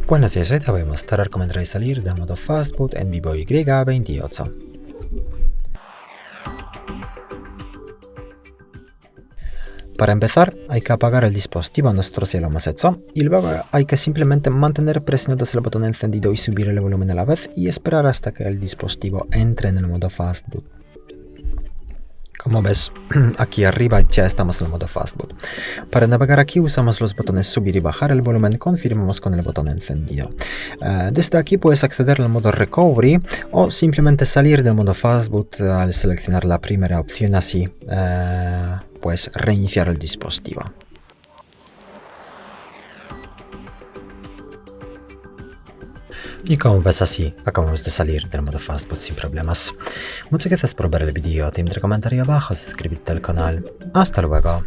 Buenos días, hoy te voy a mostrar cómo entrar y salir del modo Fastboot en VIVO Y28. Para empezar, hay que apagar el dispositivo, nosotros ya lo hemos hecho, y luego hay que simplemente mantener presionados el botón encendido y subir el volumen a la vez y esperar hasta que el dispositivo entre en el modo Fastboot. Como ves, aquí arriba ya estamos en el modo Fastboot. Para navegar aquí usamos los botones subir y bajar el volumen, confirmamos con el botón encendido. Desde aquí puedes acceder al modo Recovery o simplemente salir del modo Fastboot al seleccionar la primera opción, así puedes reiniciar el dispositivo. Y como ves, así acabamos de salir del modo Fastboot sin problemas. Muchas gracias por ver el vídeo, te invito a comentar abajo, suscribirte al canal. Hasta luego.